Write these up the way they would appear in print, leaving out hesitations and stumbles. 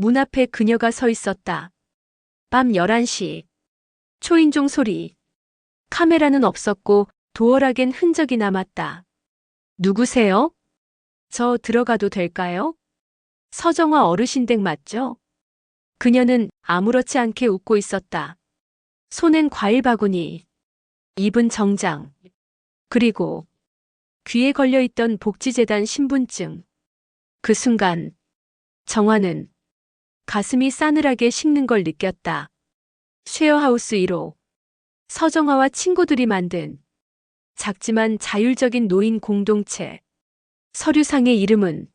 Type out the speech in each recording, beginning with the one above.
문 앞에 그녀가 서 있었다. 밤 11시. 초인종 소리. 카메라는 없었고 도어락엔 흔적이 남았다. 누구세요? 저 들어가도 될까요? 서정화 어르신 댁 맞죠? 그녀는 아무렇지 않게 웃고 있었다. 손엔 과일 바구니, 입은 정장, 그리고 귀에 걸려있던 복지재단 신분증. 그 순간 정화는 가슴이 싸늘하게 식는 걸 느꼈다. 쉐어하우스 1호. 서정화와 친구들이 만든 작지만 자율적인 노인 공동체. 서류상의 이름은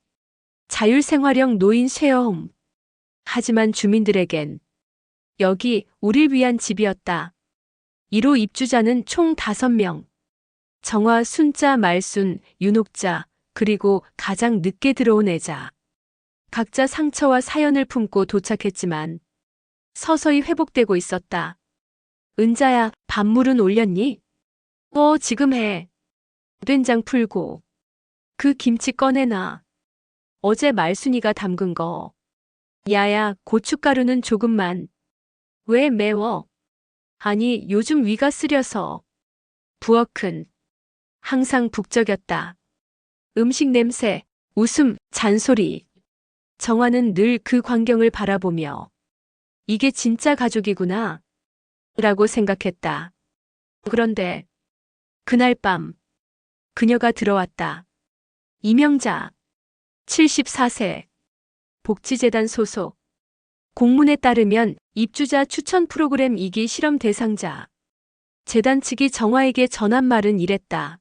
자율생활형 노인 쉐어홈. 하지만 주민들에겐 여기 우릴 위한 집이었다. 1호 입주자는 총 5명. 정화, 순자, 말순, 윤옥자, 그리고 가장 늦게 들어온 애자. 각자 상처와 사연을 품고 도착했지만 서서히 회복되고 있었다. 은자야, 밥물은 올렸니? 지금 해. 된장 풀고. 그 김치 꺼내놔. 어제 말순이가 담근 거. 야야, 고춧가루는 조금만. 왜 매워? 아니, 요즘 위가 쓰려서. 부엌은 항상 북적였다. 음식 냄새, 웃음, 잔소리. 정화는 늘 그 광경을 바라보며 이게 진짜 가족이구나 라고 생각했다. 그런데 그날 밤 그녀가 들어왔다. 이명자, 74세, 복지재단 소속. 공문에 따르면 입주자 추천 프로그램 2기 실험 대상자. 재단 측이 정화에게 전한 말은 이랬다.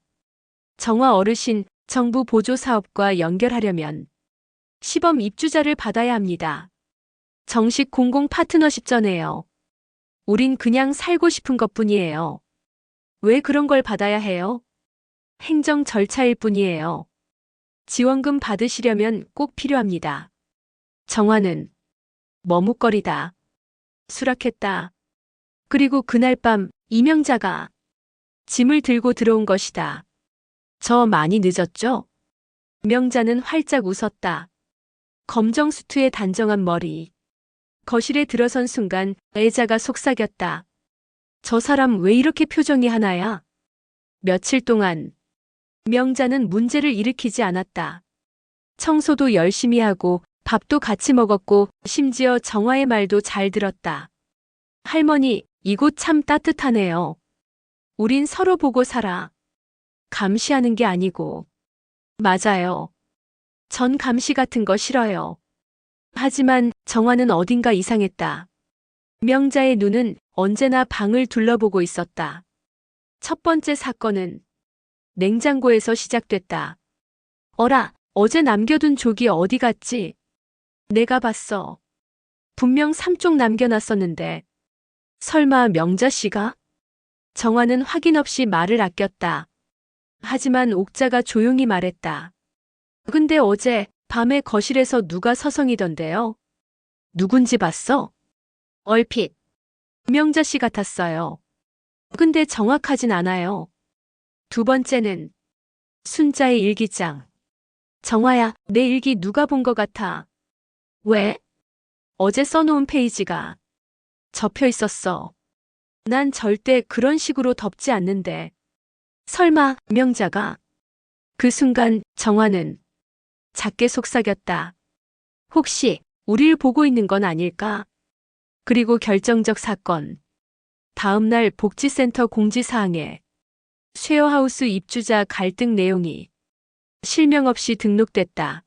정화 어르신 정부 보조 사업과 연결하려면 시범 입주자를 받아야 합니다. 정식 공공 파트너십 전에요. 우린 그냥 살고 싶은 것뿐이에요. 왜 그런 걸 받아야 해요? 행정 절차일 뿐이에요. 지원금 받으시려면 꼭 필요합니다. 정화는 머뭇거리다. 수락했다. 그리고 그날 밤 이명자가 짐을 들고 들어온 것이다. 저 많이 늦었죠? 명자는 활짝 웃었다. 검정 수트에 단정한 머리. 거실에 들어선 순간 애자가 속삭였다. 저 사람 왜 이렇게 표정이 하나야? 며칠 동안 명자는 문제를 일으키지 않았다. 청소도 열심히 하고 밥도 같이 먹었고 심지어 정화의 말도 잘 들었다. 할머니, 이곳 참 따뜻하네요. 우린 서로 보고 살아. 감시하는 게 아니고. 맞아요. 전 감시 같은 거 싫어요. 하지만 정화는 어딘가 이상했다. 명자의 눈은 언제나 방을 둘러보고 있었다. 첫 번째 사건은 냉장고에서 시작됐다. 어라, 어제 남겨둔 조기 어디 갔지? 내가 봤어. 분명 3쪽 남겨놨었는데. 설마 명자 씨가? 정화는 확인 없이 말을 아꼈다. 하지만 옥자가 조용히 말했다. 근데 어제 밤에 거실에서 누가 서성이던데요? 누군지 봤어? 얼핏. 명자 씨 같았어요. 근데 정확하진 않아요. 두 번째는 순자의 일기장. 정화야, 내 일기 누가 본 것 같아? 왜? 어제 써놓은 페이지가 접혀 있었어. 난 절대 그런 식으로 덮지 않는데. 설마 명자가? 그 순간 정화는 작게 속삭였다. 혹시 우릴 보고 있는 건 아닐까? 그리고 결정적 사건. 다음 날 복지센터 공지사항에 쉐어하우스 입주자 갈등 내용이 실명 없이 등록됐다.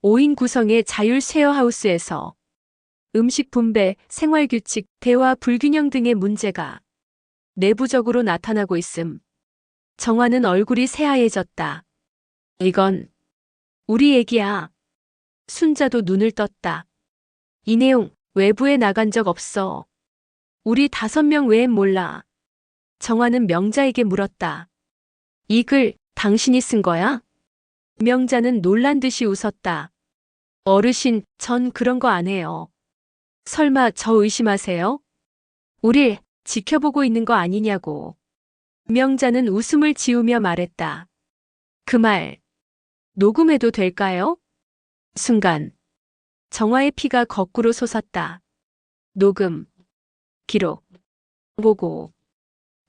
5인 구성의 자율 쉐어하우스에서 음식 분배, 생활규칙, 대화 불균형 등의 문제가 내부적으로 나타나고 있음. 정화는 얼굴이 새하얘졌다. 이건 우리 얘기야. 순자도 눈을 떴다. 이 내용 외부에 나간 적 없어. 우리 5명 외엔 몰라. 정화는 명자에게 물었다. 이 글 당신이 쓴 거야? 명자는 놀란 듯이 웃었다. 어르신, 전 그런 거 안 해요. 설마 저 의심하세요? 우릴 지켜보고 있는 거 아니냐고. 명자는 웃음을 지으며 말했다. 그 말 녹음해도 될까요? 순간 정화의 피가 거꾸로 솟았다. 녹음, 기록, 보고.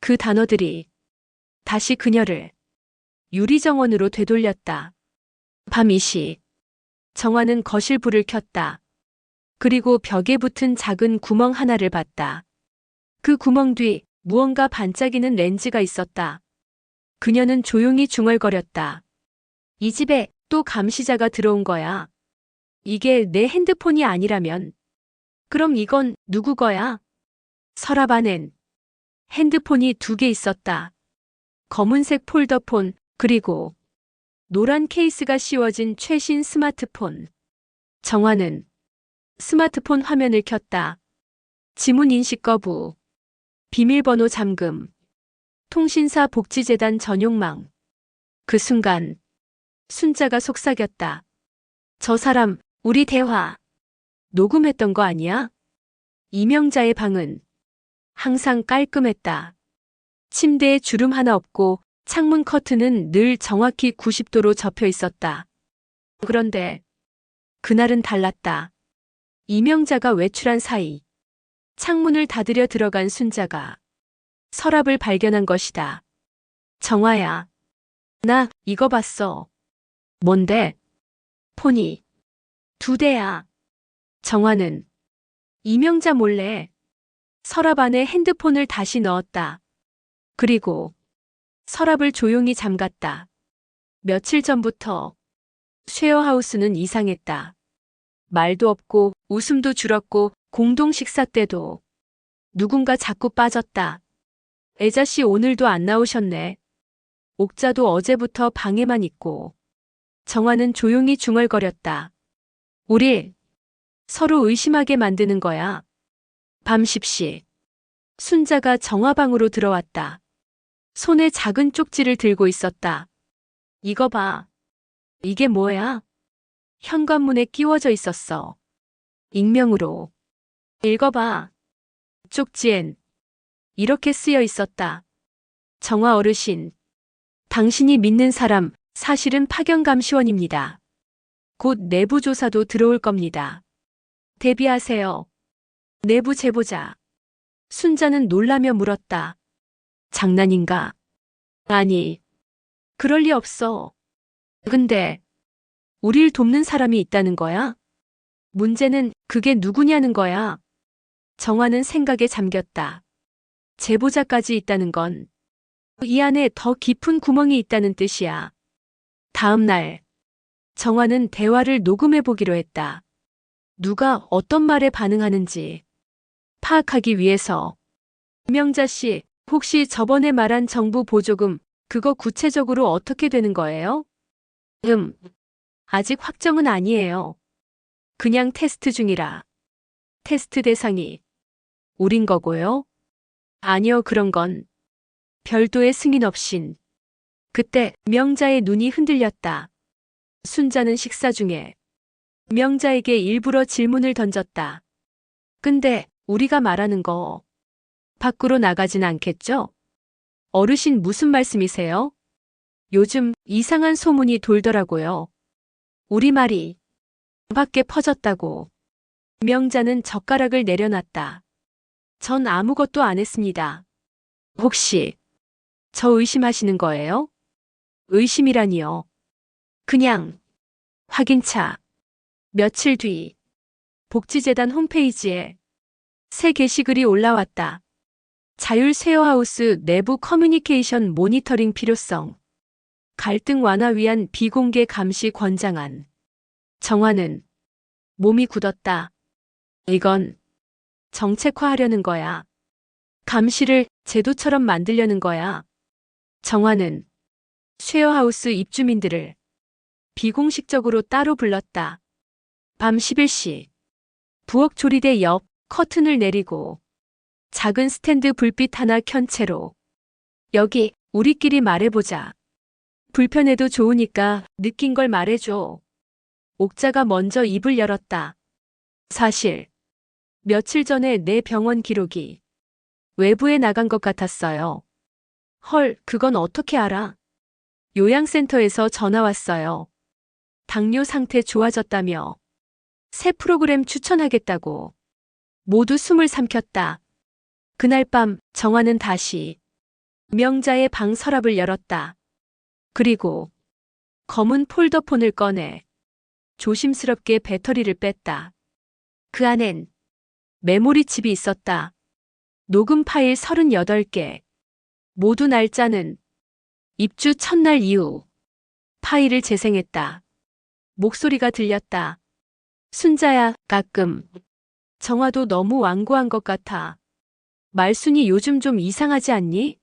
그 단어들이 다시 그녀를 유리정원으로 되돌렸다. 밤 2시. 정화는 거실 불을 켰다. 그리고 벽에 붙은 작은 구멍 하나를 봤다. 그 구멍 뒤 무언가 반짝이는 렌즈가 있었다. 그녀는 조용히 중얼거렸다. 이 집에 또 감시자가 들어온 거야. 이게 내 핸드폰이 아니라면. 그럼 이건 누구 거야? 서랍 안엔 핸드폰이 2개 있었다. 검은색 폴더폰, 그리고 노란 케이스가 씌워진 최신 스마트폰. 정화는 스마트폰 화면을 켰다. 지문 인식 거부, 비밀번호 잠금, 통신사 복지재단 전용망. 그 순간 순자가 속삭였다. 저 사람 우리 대화 녹음했던 거 아니야? 이명자의 방은 항상 깔끔했다. 침대에 주름 하나 없고 창문 커튼은 늘 정확히 90도로 접혀 있었다. 그런데 그날은 달랐다. 이명자가 외출한 사이 창문을 닫으려 들어간 순자가 서랍을 발견한 것이다. 정화야, 나 이거 봤어. 뭔데? 폰이 2대야. 정화는 이명자 몰래 서랍 안에 핸드폰을 다시 넣었다. 그리고 서랍을 조용히 잠갔다. 며칠 전부터 쉐어하우스는 이상했다. 말도 없고 웃음도 줄었고 공동 식사 때도 누군가 자꾸 빠졌다. 애자씨 오늘도 안 나오셨네. 옥자도 어제부터 방에만 있고. 정화는 조용히 중얼거렸다. 우리 서로 의심하게 만드는 거야. 밤 10시. 순자가 정화방으로 들어왔다. 손에 작은 쪽지를 들고 있었다. 이거 봐. 이게 뭐야? 현관문에 끼워져 있었어. 익명으로. 읽어봐. 쪽지엔 이렇게 쓰여 있었다. 정화 어르신. 당신이 믿는 사람, 사실은 파견감시원입니다. 곧 내부 조사도 들어올 겁니다. 대비하세요. 내부 제보자. 순자는 놀라며 물었다. 장난인가? 아니, 그럴 리 없어. 근데 우릴 돕는 사람이 있다는 거야? 문제는 그게 누구냐는 거야. 정화는 생각에 잠겼다. 제보자까지 있다는 건 이 안에 더 깊은 구멍이 있다는 뜻이야. 다음 날, 정화는 대화를 녹음해 보기로 했다. 누가 어떤 말에 반응하는지 파악하기 위해서. 이명자 씨, 혹시 저번에 말한 정부 보조금, 그거 구체적으로 어떻게 되는 거예요? 아직 확정은 아니에요. 그냥 테스트 중이라. 테스트 대상이 우린 거고요? 아니요, 그런 건 별도의 승인 없인. 그때 명자의 눈이 흔들렸다. 순자는 식사 중에 명자에게 일부러 질문을 던졌다. 근데 우리가 말하는 거 밖으로 나가진 않겠죠? 어르신 무슨 말씀이세요? 요즘 이상한 소문이 돌더라고요. 우리말이 밖에 퍼졌다고. 명자는 젓가락을 내려놨다. 전 아무것도 안 했습니다. 혹시 저 의심하시는 거예요? 의심이라니요. 그냥 확인차. 며칠 뒤 복지재단 홈페이지에 새 게시글이 올라왔다. 자율 쉐어하우스 내부 커뮤니케이션 모니터링 필요성. 갈등 완화 위한 비공개 감시 권장안. 정화는 몸이 굳었다. 이건 정책화하려는 거야. 감시를 제도처럼 만들려는 거야. 정화는 쉐어하우스 입주민들을 비공식적으로 따로 불렀다. 밤 11시. 부엌 조리대 옆 커튼을 내리고 작은 스탠드 불빛 하나 켠 채로 여기 우리끼리 말해보자. 불편해도 좋으니까 느낀 걸 말해줘. 옥자가 먼저 입을 열었다. 사실 며칠 전에 내 병원 기록이 외부에 나간 것 같았어요. 헐, 그건 어떻게 알아? 요양센터에서 전화 왔어요. 당뇨 상태 좋아졌다며. 새 프로그램 추천하겠다고. 모두 숨을 삼켰다. 그날 밤 정화는 다시 명자의 방 서랍을 열었다. 그리고 검은 폴더폰을 꺼내 조심스럽게 배터리를 뺐다. 그 안엔 메모리 칩이 있었다. 녹음 파일 38개. 모두 날짜는 입주 첫날 이후. 파일을 재생했다. 목소리가 들렸다. 순자야, 가끔 정화도 너무 완고한 것 같아. 말순이 요즘 좀 이상하지 않니?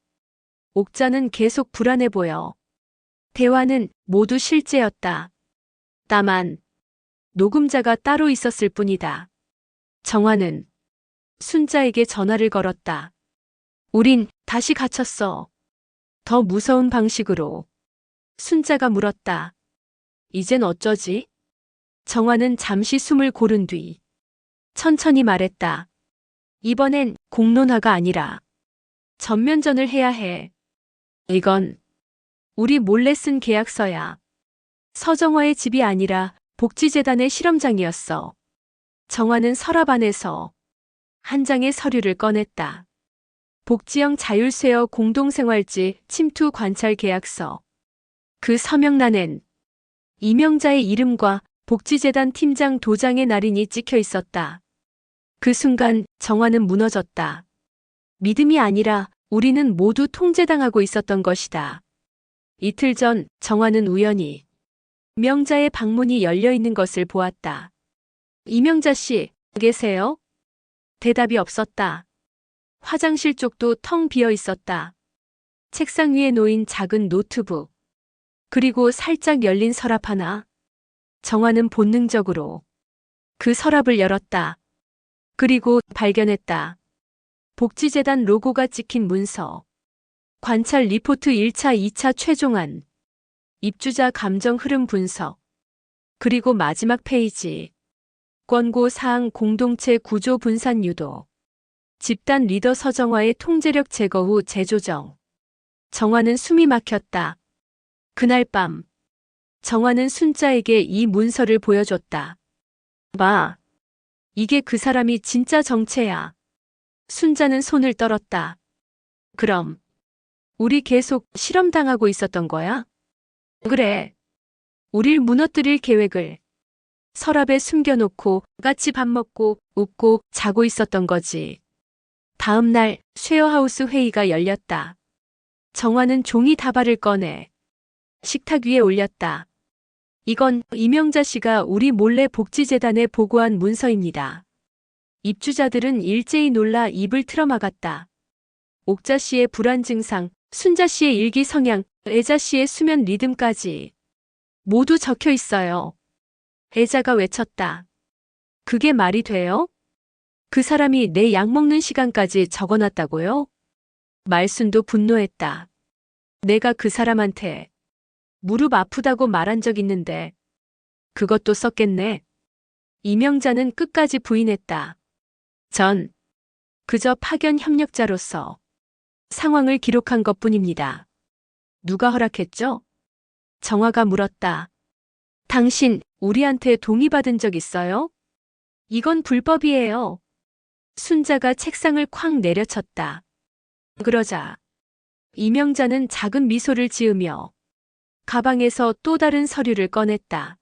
옥자는 계속 불안해 보여. 대화는 모두 실제였다. 다만 녹음자가 따로 있었을 뿐이다. 정화는 순자에게 전화를 걸었다. 우린 다시 갇혔어. 더 무서운 방식으로. 순자가 물었다. 이젠 어쩌지? 정화는 잠시 숨을 고른 뒤 천천히 말했다. 이번엔 공론화가 아니라 전면전을 해야 해. 이건 우리 몰래 쓴 계약서야. 서정화의 집이 아니라 복지재단의 실험장이었어. 정화는 서랍 안에서 한 장의 서류를 꺼냈다. 복지형 자율쇠어 공동생활지 침투 관찰 계약서. 그 서명란엔 이명자의 이름과 복지재단 팀장 도장의 날인이 찍혀 있었다. 그 순간 정화는 무너졌다. 믿음이 아니라 우리는 모두 통제당하고 있었던 것이다. 이틀 전 정화는 우연히 명자의 방문이 열려 있는 것을 보았다. 이명자 씨, 계세요? 대답이 없었다. 화장실 쪽도 텅 비어 있었다. 책상 위에 놓인 작은 노트북. 그리고 살짝 열린 서랍 하나. 정화는 본능적으로 그 서랍을 열었다. 그리고 발견했다. 복지재단 로고가 찍힌 문서. 관찰 리포트 1차, 2차 최종안. 입주자 감정 흐름 분석. 그리고 마지막 페이지. 권고 사항 공동체 구조 분산 유도. 집단 리더 서정화의 통제력 제거 후 재조정. 정화는 숨이 막혔다. 그날 밤 정화는 순자에게 이 문서를 보여줬다. 봐. 이게 그 사람이 진짜 정체야. 순자는 손을 떨었다. 그럼 우리 계속 실험당하고 있었던 거야? 그래. 우릴 무너뜨릴 계획을 서랍에 숨겨놓고 같이 밥 먹고 웃고 자고 있었던 거지. 다음 날 쉐어하우스 회의가 열렸다. 정화는 종이 다발을 꺼내 식탁 위에 올렸다. 이건 이명자 씨가 우리 몰래 복지재단에 보고한 문서입니다. 입주자들은 일제히 놀라 입을 틀어막았다. 옥자 씨의 불안 증상, 순자 씨의 일기 성향, 애자 씨의 수면 리듬까지 모두 적혀 있어요. 애자가 외쳤다. 그게 말이 돼요? 그 사람이 내 약 먹는 시간까지 적어놨다고요? 말순도 분노했다. 내가 그 사람한테 무릎 아프다고 말한 적 있는데 그것도 썼겠네. 이명자는 끝까지 부인했다. 전 그저 파견 협력자로서 상황을 기록한 것뿐입니다. 누가 허락했죠? 정화가 물었다. 당신 우리한테 동의받은 적 있어요? 이건 불법이에요. 순자가 책상을 쾅 내려쳤다. 그러자 이명자는 작은 미소를 지으며 가방에서 또 다른 서류를 꺼냈다.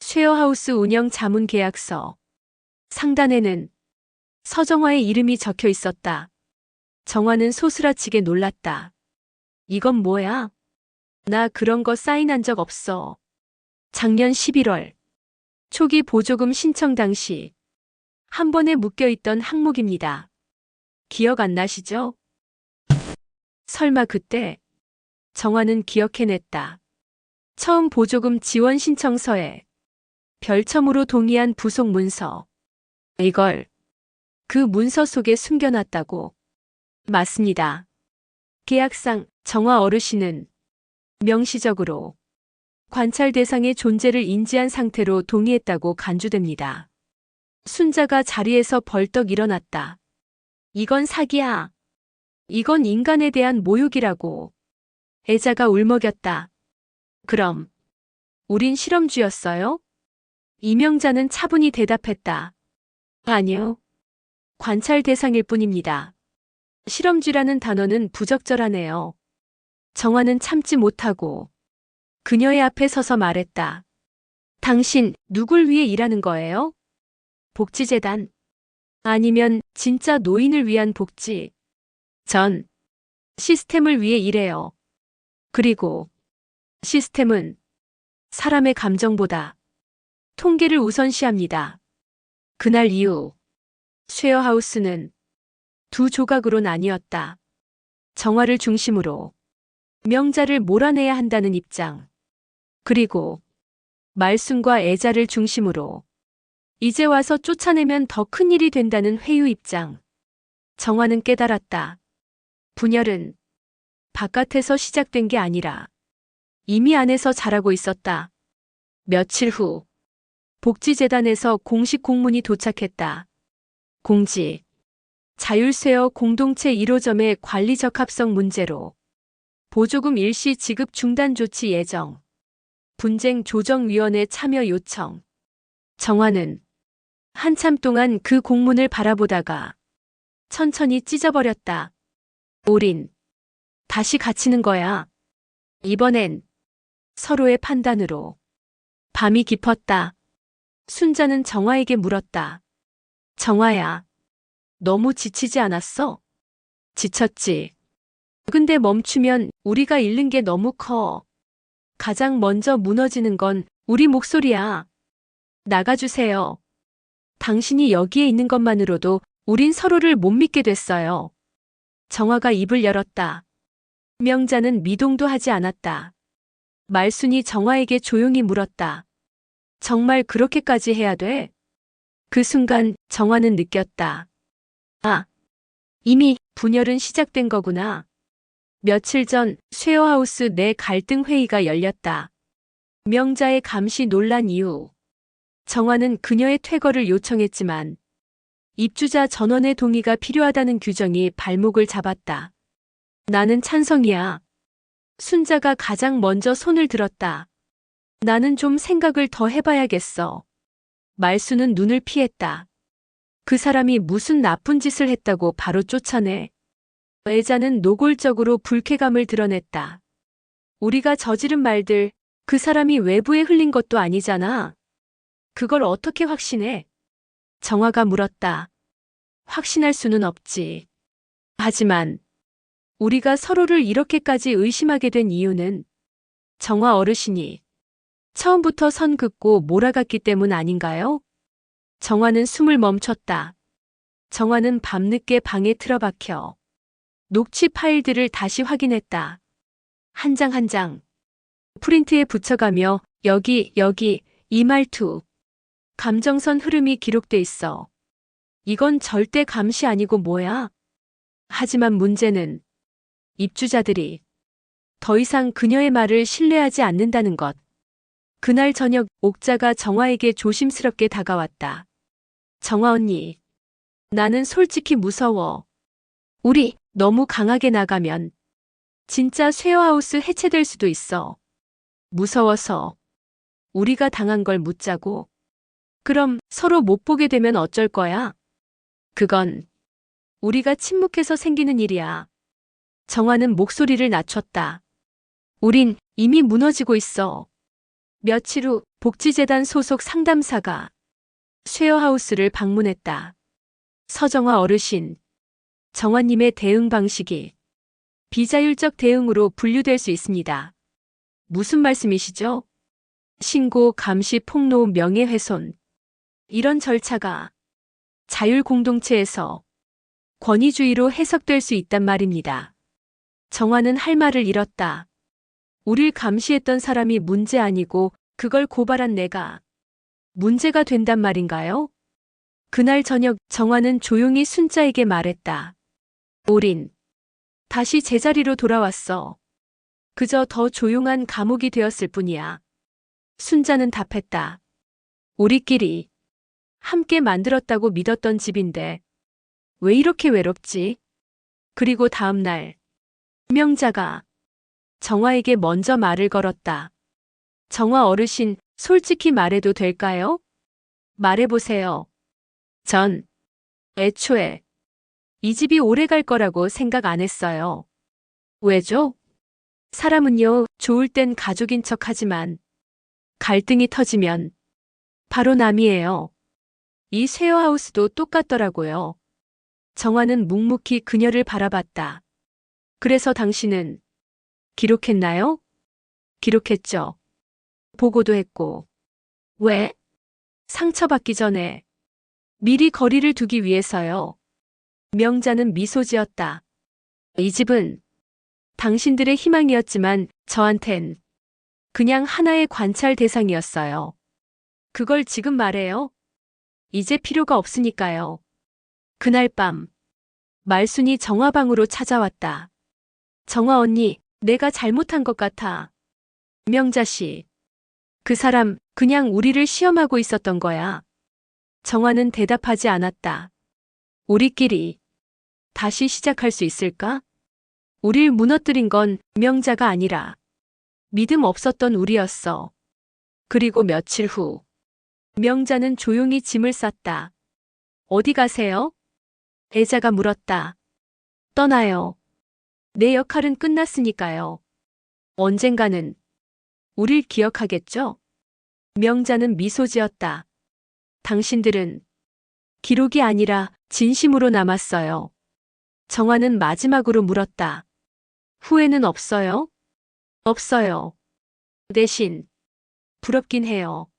쉐어하우스 운영 자문 계약서. 상단에는 서정화의 이름이 적혀 있었다. 정화는 소스라치게 놀랐다. 이건 뭐야? 나 그런 거 사인한 적 없어. 작년 11월 초기 보조금 신청 당시 한 번에 묶여있던 항목입니다. 기억 안 나시죠? 설마 그때? 정화는 기억해냈다. 처음 보조금 지원 신청서에 별첨으로 동의한 부속 문서. 이걸 그 문서 속에 숨겨놨다고. 맞습니다. 계약상 정화 어르신은 명시적으로 관찰 대상의 존재를 인지한 상태로 동의했다고 간주됩니다. 순자가 자리에서 벌떡 일어났다. 이건 사기야. 이건 인간에 대한 모욕이라고. 애자가 울먹였다. 그럼 우린 실험주였어요? 이명자는 차분히 대답했다. 아니요. 관찰 대상일 뿐입니다. 실험쥐라는 단어는 부적절하네요. 정화는 참지 못하고 그녀의 앞에 서서 말했다. 당신 누굴 위해 일하는 거예요? 복지재단. 아니면 진짜 노인을 위한 복지. 전 시스템을 위해 일해요. 그리고 시스템은 사람의 감정보다 통계를 우선시합니다. 그날 이후 쉐어하우스는 두 조각으로 나뉘었다. 정화를 중심으로 명자를 몰아내야 한다는 입장. 그리고 말순과 애자를 중심으로 이제 와서 쫓아내면 더 큰 일이 된다는 회유 입장. 정화는 깨달았다. 분열은 바깥에서 시작된 게 아니라 이미 안에서 자라고 있었다. 며칠 후 복지재단에서 공식 공문이 도착했다. 공지. 자율쇠어 공동체 1호점의 관리 적합성 문제로 보조금 일시 지급 중단 조치 예정. 분쟁 조정위원회 참여 요청. 정화는 한참 동안 그 공문을 바라보다가 천천히 찢어버렸다. 올인. 다시 갇히는 거야. 이번엔 서로의 판단으로. 밤이 깊었다. 순자는 정화에게 물었다. 정화야, 너무 지치지 않았어? 지쳤지. 근데 멈추면 우리가 잃는 게 너무 커. 가장 먼저 무너지는 건 우리 목소리야. 나가주세요. 당신이 여기에 있는 것만으로도 우린 서로를 못 믿게 됐어요. 정화가 입을 열었다. 명자는 미동도 하지 않았다. 말순이 정화에게 조용히 물었다. 정말 그렇게까지 해야 돼? 그 순간 정화는 느꼈다. 아, 이미 분열은 시작된 거구나. 며칠 전 쉐어하우스 내 갈등 회의가 열렸다. 명자의 감시 논란 이후 정화는 그녀의 퇴거를 요청했지만 입주자 전원의 동의가 필요하다는 규정이 발목을 잡았다. 나는 찬성이야. 순자가 가장 먼저 손을 들었다. 나는 좀 생각을 더 해봐야겠어. 말수는 눈을 피했다. 그 사람이 무슨 나쁜 짓을 했다고 바로 쫓아내. 애자는 노골적으로 불쾌감을 드러냈다. 우리가 저지른 말들, 그 사람이 외부에 흘린 것도 아니잖아. 그걸 어떻게 확신해? 정화가 물었다. 확신할 수는 없지. 하지만 우리가 서로를 이렇게까지 의심하게 된 이유는 정화 어르신이 처음부터 선 긋고 몰아갔기 때문 아닌가요? 정화는 숨을 멈췄다. 정화는 밤늦게 방에 틀어박혀 녹취 파일들을 다시 확인했다. 한 장 한 장 프린트에 붙여가며 여기 이 말투 감정선 흐름이 기록돼 있어. 이건 절대 감시 아니고 뭐야? 하지만 문제는 입주자들이 더 이상 그녀의 말을 신뢰하지 않는다는 것. 그날 저녁 옥자가 정화에게 조심스럽게 다가왔다. 정화 언니, 나는 솔직히 무서워. 우리 너무 강하게 나가면 진짜 쉐어하우스 해체될 수도 있어. 무서워서 우리가 당한 걸 묻자고. 그럼 서로 못 보게 되면 어쩔 거야? 그건 우리가 침묵해서 생기는 일이야. 정화는 목소리를 낮췄다. 우린 이미 무너지고 있어. 며칠 후 복지재단 소속 상담사가 쉐어하우스를 방문했다. 서정화 어르신, 정화님의 대응 방식이 비자율적 대응으로 분류될 수 있습니다. 무슨 말씀이시죠? 신고, 감시, 폭로, 명예훼손. 이런 절차가 자율공동체에서 권위주의로 해석될 수 있단 말입니다. 정화는 할 말을 잃었다. 우릴 감시했던 사람이 문제 아니고 그걸 고발한 내가 문제가 된단 말인가요? 그날 저녁 정화는 조용히 순자에게 말했다. 올인. 다시 제자리로 돌아왔어. 그저 더 조용한 감옥이 되었을 뿐이야. 순자는 답했다. 우리끼리 함께 만들었다고 믿었던 집인데 왜 이렇게 외롭지? 그리고 다음 날 명자가 정화에게 먼저 말을 걸었다. 정화 어르신, 솔직히 말해도 될까요? 말해보세요. 전 애초에 이 집이 오래 갈 거라고 생각 안 했어요. 왜죠? 사람은요, 좋을 땐 가족인 척 하지만 갈등이 터지면 바로 남이에요. 이 쉐어하우스도 똑같더라고요. 정화는 묵묵히 그녀를 바라봤다. 그래서 당신은 기록했나요? 기록했죠. 보고도 했고. 왜? 상처받기 전에 미리 거리를 두기 위해서요. 명자는 미소 지었다. 이 집은 당신들의 희망이었지만 저한텐 그냥 하나의 관찰 대상이었어요. 그걸 지금 말해요? 이제 필요가 없으니까요. 그날 밤 말순이 정화방으로 찾아왔다. 정화 언니, 내가 잘못한 것 같아. 명자 씨, 그 사람 그냥 우리를 시험하고 있었던 거야. 정화는 대답하지 않았다. 우리끼리 다시 시작할 수 있을까? 우릴 무너뜨린 건 명자가 아니라 믿음 없었던 우리였어. 그리고 며칠 후 명자는 조용히 짐을 쌌다. 어디 가세요? 애자가 물었다. 떠나요. 내 역할은 끝났으니까요. 언젠가는 우릴 기억하겠죠? 명자는 미소 지었다. 당신들은 기록이 아니라 진심으로 남았어요. 정화는 마지막으로 물었다. 후회는 없어요? 없어요. 대신 부럽긴 해요.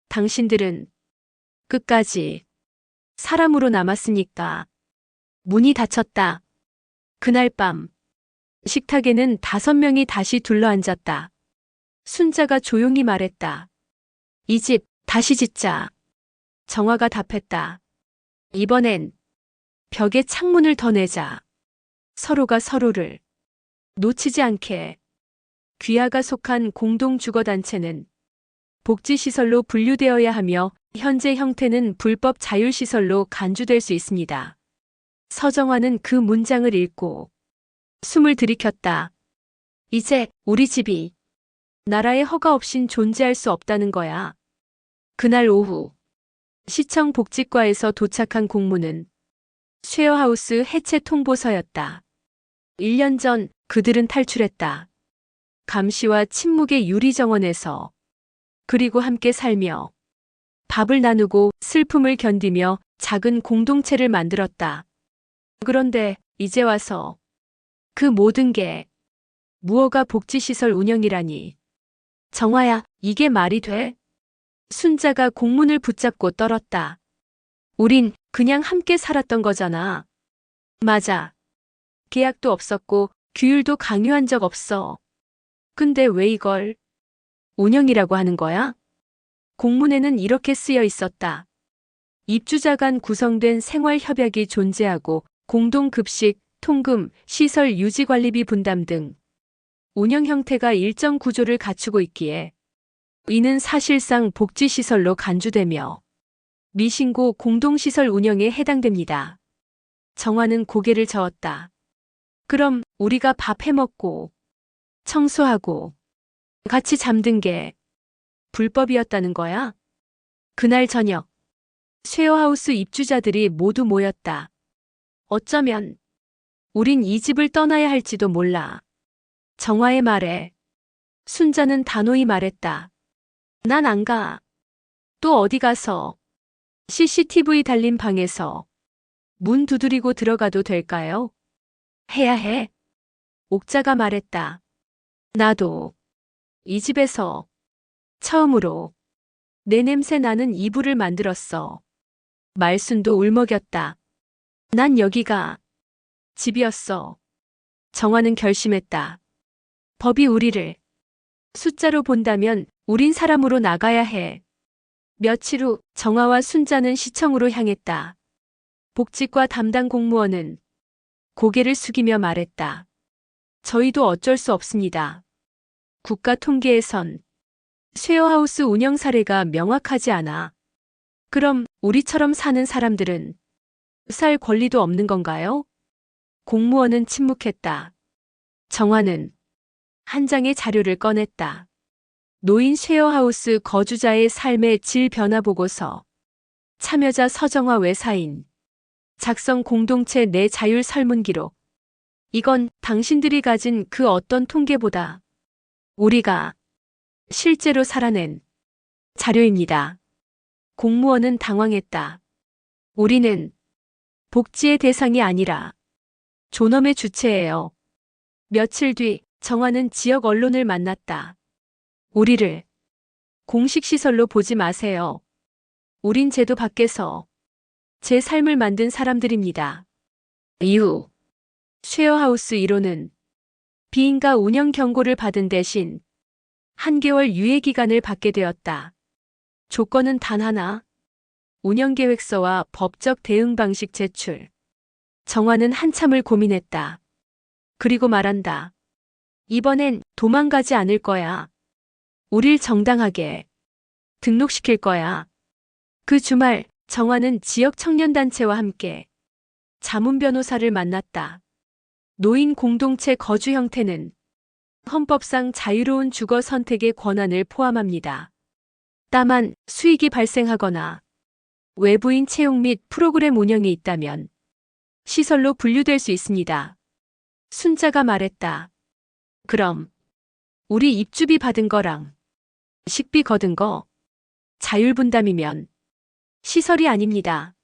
당신들은 끝까지 사람으로 남았으니까. 문이 닫혔다. 그날 밤 식탁에는 5명이 다시 둘러앉았다. 순자가 조용히 말했다. 이 집 다시 짓자. 정화가 답했다. 이번엔 벽에 창문을 더 내자. 서로가 서로를 놓치지 않게. 귀하가 속한 공동주거단체는 복지시설로 분류되어야 하며 현재 형태는 불법 자율시설로 간주될 수 있습니다. 서정화는 그 문장을 읽고 숨을 들이켰다. 이제 우리 집이 나라의 허가 없인 존재할 수 없다는 거야. 그날 오후 시청 복지과에서 도착한 공문은 쉐어하우스 해체 통보서였다. 1년 전 그들은 탈출했다. 감시와 침묵의 유리정원에서. 그리고 함께 살며 밥을 나누고 슬픔을 견디며 작은 공동체를 만들었다. 그런데 이제 와서 그 모든 게 무허가 복지시설 운영이라니. 정화야, 이게 말이 돼? 순자가 공문을 붙잡고 떨었다. 우린 그냥 함께 살았던 거잖아. 맞아. 계약도 없었고 규율도 강요한 적 없어. 근데 왜 이걸 운영이라고 하는 거야? 공문에는 이렇게 쓰여 있었다. 입주자 간 구성된 생활협약이 존재하고 공동급식, 통금, 시설 유지관리비 분담 등 운영 형태가 일정 구조를 갖추고 있기에 이는 사실상 복지시설로 간주되며 미신고 공동시설 운영에 해당됩니다. 정화는 고개를 저었다. 그럼 우리가 밥 해먹고 청소하고 같이 잠든 게 불법이었다는 거야? 그날 저녁 쉐어하우스 입주자들이 모두 모였다. 어쩌면 우린 이 집을 떠나야 할지도 몰라. 정화의 말에 순자는 단호히 말했다. 난 안 가. 또 어디 가서 CCTV 달린 방에서 문 두드리고 들어가도 될까요? 해야 해. 옥자가 말했다. 나도 이 집에서 처음으로 내 냄새 나는 이불을 만들었어. 말순도 울먹였다. 난 여기가 집이었어. 정화는 결심했다. 법이 우리를 숫자로 본다면 우린 사람으로 나가야 해. 며칠 후 정화와 순자는 시청으로 향했다. 복지과 담당 공무원은 고개를 숙이며 말했다. 저희도 어쩔 수 없습니다. 국가 통계에선 쉐어하우스 운영 사례가 명확하지 않아. 그럼 우리처럼 사는 사람들은 살 권리도 없는 건가요? 공무원은 침묵했다. 정화는 한 장의 자료를 꺼냈다. 노인 쉐어하우스 거주자의 삶의 질 변화 보고서. 참여자 서정화 외사인. 작성 공동체 내 자율 설문 기록. 이건 당신들이 가진 그 어떤 통계보다 우리가 실제로 살아낸 자료입니다. 공무원은 당황했다. 우리는 복지의 대상이 아니라 존엄의 주체예요. 며칠 뒤 정화는 지역 언론을 만났다. 우리를 공식 시설로 보지 마세요. 우린 제도 밖에서 제 삶을 만든 사람들입니다. 이후 쉐어하우스 1호는 비인가 운영 경고를 받은 대신 한 개월 유예 기간을 받게 되었다. 조건은 단 하나. 운영계획서와 법적 대응 방식 제출. 정화는 한참을 고민했다. 그리고 말한다. 이번엔 도망가지 않을 거야. 우릴 정당하게 등록시킬 거야. 그 주말 정화는 지역 청년단체와 함께 자문 변호사를 만났다. 노인 공동체 거주 형태는 헌법상 자유로운 주거 선택의 권한을 포함합니다. 다만 수익이 발생하거나 외부인 채용 및 프로그램 운영이 있다면 시설로 분류될 수 있습니다. 순자가 말했다. 그럼 우리 입주비 받은 거랑 식비 거둔 거 자율분담이면 시설이 아닙니다.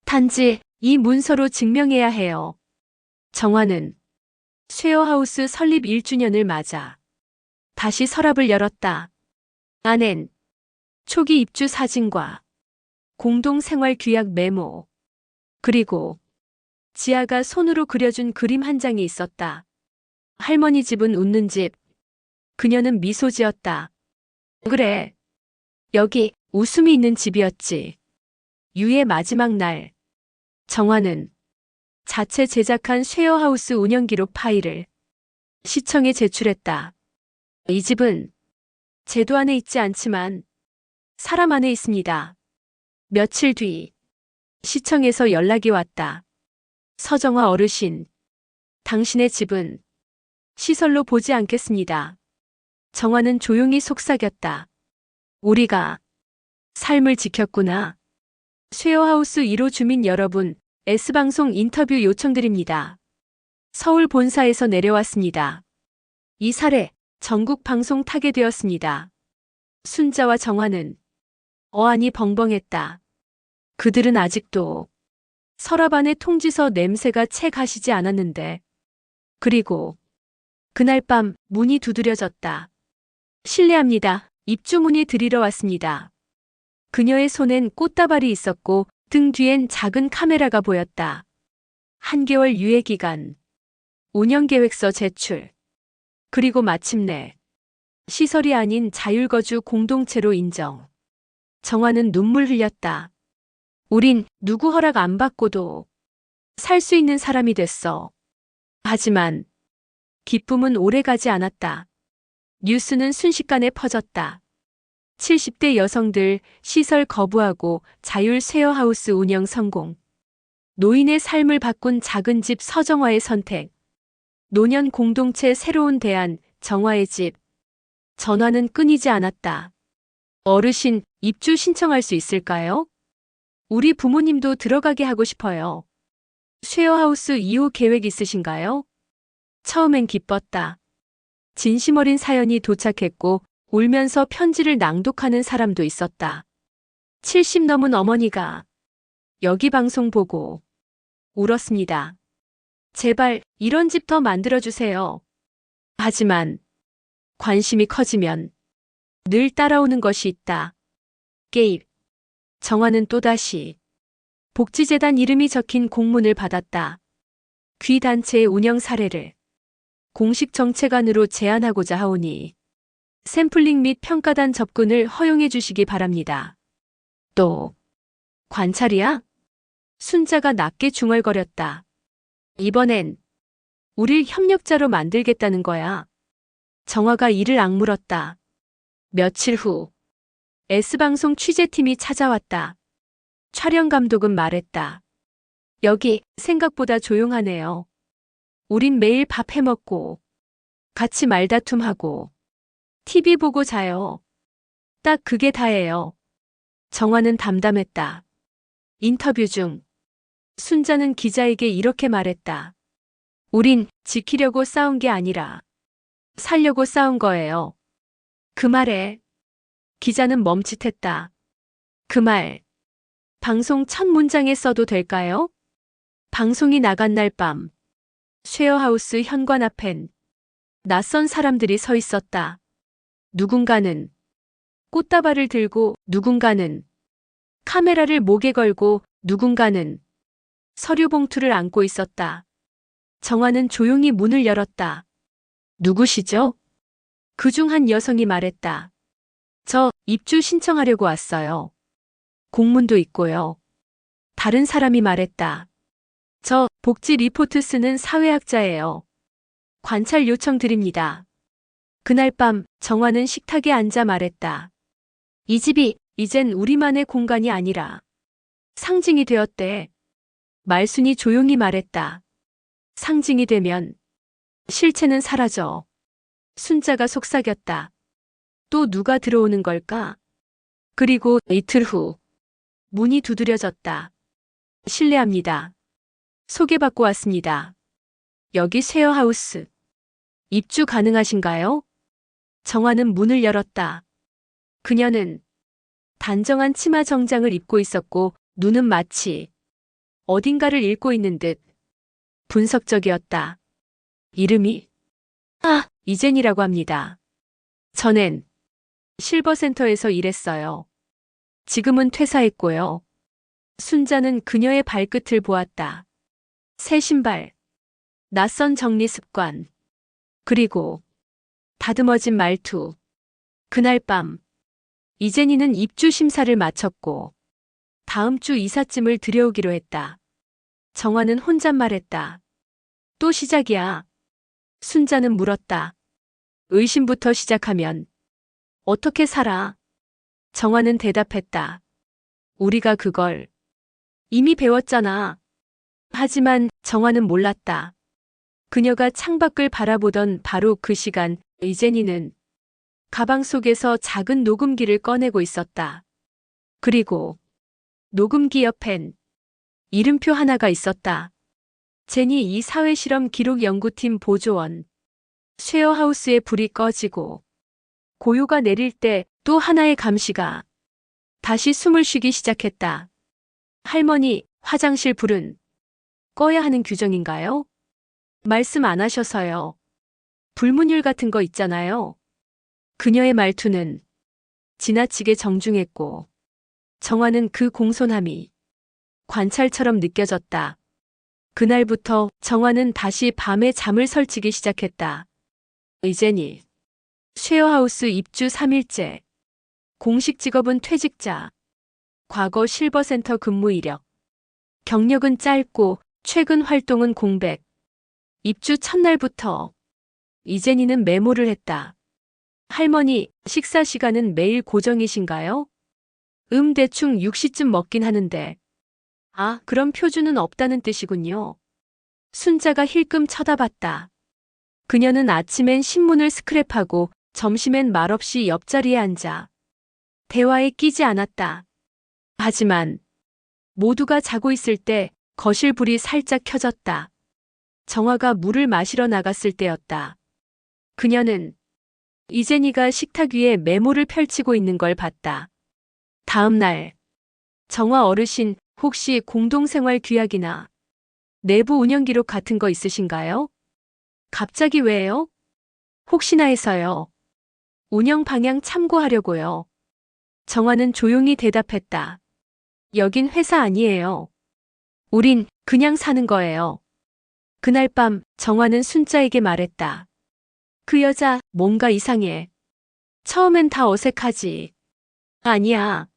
단지 이 문서로 증명해야 해요. 정화는 쉐어하우스 설립 1주년을 맞아 다시 서랍을 열었다. 안엔 초기 입주 사진과 공동생활 규약 메모, 그리고 지아가 손으로 그려준 그림 한 장이 있었다. 할머니 집은 웃는 집. 그녀는 미소 지었다. 그래. 여기 웃음이 있는 집이었지. 유의 마지막 날. 정화는 자체 제작한 쉐어하우스 운영기록 파일을 시청에 제출했다. 이 집은 제도 안에 있지 않지만 사람 안에 있습니다. 며칠 뒤 시청에서 연락이 왔다. 서정화 어르신, 당신의 집은 시설로 보지 않겠습니다. 정화는 조용히 속삭였다. 우리가 삶을 지켰구나. 쉐어하우스 1호 주민 여러분, S방송 인터뷰 요청드립니다. 서울 본사에서 내려왔습니다. 이 사례 전국 방송 타게 되었습니다. 순자와 정화는 어안이 벙벙했다. 그들은 아직도 서랍 안에 통지서 냄새가 채 가시지 않았는데. 그리고 그날 밤 문이 두드려졌다. 실례합니다. 입주문이 드리러 왔습니다. 그녀의 손엔 꽃다발이 있었고 등 뒤엔 작은 카메라가 보였다. 한개월 유예 기간, 운영계획서 제출, 그리고 마침내 시설이 아닌 자율거주 공동체로 인정. 정화는 눈물 흘렸다. 우린 누구 허락 안 받고도 살 수 있는 사람이 됐어. 하지만 기쁨은 오래가지 않았다. 뉴스는 순식간에 퍼졌다. 70대 여성들 시설 거부하고 자율 쉐어하우스 운영 성공. 노인의 삶을 바꾼 작은 집 서정화의 선택. 노년 공동체 새로운 대안 정화의 집. 전화는 끊이지 않았다. 어르신, 입주 신청할 수 있을까요? 우리 부모님도 들어가게 하고 싶어요. 쉐어하우스 2호 계획 있으신가요? 처음엔 기뻤다. 진심 어린 사연이 도착했고 울면서 편지를 낭독하는 사람도 있었다. 70 넘은 어머니가 여기 방송 보고 울었습니다. 제발 이런 집 더 만들어주세요. 하지만 관심이 커지면 늘 따라오는 것이 있다. 개입. 정화는 또다시 복지재단 이름이 적힌 공문을 받았다. 귀단체의 운영 사례를 공식 정책안으로 제안하고자 하오니 샘플링 및 평가단 접근을 허용해 주시기 바랍니다. 또 관찰이야? 순자가 낮게 중얼거렸다. 이번엔 우릴 협력자로 만들겠다는 거야. 정화가 이를 악물었다. 며칠 후 S방송 취재팀이 찾아왔다. 촬영 감독은 말했다. 여기 생각보다 조용하네요. 우린 매일 밥 해먹고 같이 말다툼하고 TV 보고 자요. 딱 그게 다예요. 정화는 담담했다. 인터뷰 중 순자는 기자에게 이렇게 말했다. 우린 지키려고 싸운 게 아니라 살려고 싸운 거예요. 그 말에 기자는 멈칫했다. 그 말, 방송 첫 문장에 써도 될까요? 방송이 나간 날 밤, 쉐어하우스 현관 앞엔 낯선 사람들이 서 있었다. 누군가는 꽃다발을 들고, 누군가는 카메라를 목에 걸고, 누군가는 서류 봉투를 안고 있었다. 정화는 조용히 문을 열었다. 누구시죠? 그중 한 여성이 말했다. 저 입주 신청하려고 왔어요. 공문도 있고요. 다른 사람이 말했다. 저 복지 리포트 쓰는 사회학자예요. 관찰 요청 드립니다. 그날 밤 정화는 식탁에 앉아 말했다. 이 집이 이젠 우리만의 공간이 아니라 상징이 되었대. 말순이 조용히 말했다. 상징이 되면 실체는 사라져. 순자가 속삭였다. 또 누가 들어오는 걸까? 그리고 이틀 후 문이 두드려졌다. 실례합니다. 소개받고 왔습니다. 여기 쉐어하우스. 입주 가능하신가요? 정화는 문을 열었다. 그녀는 단정한 치마 정장을 입고 있었고 눈은 마치 어딘가를 읽고 있는 듯 분석적이었다. 이름이 이젠이라고 합니다. 전엔 실버센터에서 일했어요. 지금은 퇴사했고요. 순자는 그녀의 발끝을 보았다. 새 신발, 낯선 정리 습관, 그리고 다듬어진 말투. 그날 밤 이젠이는 입주 심사를 마쳤고 다음 주 이삿짐을 들여오기로 했다. 정화는 혼잣말했다. 또 시작이야. 순자는 물었다. 의심부터 시작하면 어떻게 살아? 정화는 대답했다. 우리가 그걸 이미 배웠잖아. 하지만 정화는 몰랐다. 그녀가 창밖을 바라보던 바로 그 시간 이젠이는 가방 속에서 작은 녹음기를 꺼내고 있었다. 그리고 녹음기 옆엔 이름표 하나가 있었다. 제니 이 사회실험 기록 연구팀 보조원. 쉐어하우스의 불이 꺼지고 고요가 내릴 때 또 하나의 감시가 다시 숨을 쉬기 시작했다. 할머니, 화장실 불은 꺼야 하는 규정인가요? 말씀 안 하셔서요. 불문율 같은 거 있잖아요. 그녀의 말투는 지나치게 정중했고 정화는 그 공손함이 관찰처럼 느껴졌다. 그날부터 정화는 다시 밤에 잠을 설치기 시작했다. 이젠이 쉐어하우스 입주 3일째. 공식 직업은 퇴직자. 과거 실버센터 근무 이력. 경력은 짧고 최근 활동은 공백. 입주 첫날부터 이젠이는 메모를 했다. 할머니, 식사 시간은 매일 고정이신가요? 대충 6시쯤 먹긴 하는데. 아, 그럼 표준은 없다는 뜻이군요. 순자가 힐끔 쳐다봤다. 그녀는 아침엔 신문을 스크랩하고 점심엔 말없이 옆자리에 앉아 대화에 끼지 않았다. 하지만 모두가 자고 있을 때 거실 불이 살짝 켜졌다. 정화가 물을 마시러 나갔을 때였다. 그녀는 이젠이가 식탁 위에 메모를 펼치고 있는 걸 봤다. 다음 날 정화 어르신 혹시 공동생활 규약이나 내부 운영 기록 같은 거 있으신가요? 갑자기 왜요? 혹시나 해서요. 운영 방향 참고하려고요. 정화는 조용히 대답했다. 여긴 회사 아니에요. 우린 그냥 사는 거예요. 그날 밤 정화는 순자에게 말했다. 그 여자 뭔가 이상해. 처음엔 다 어색하지. 아니야.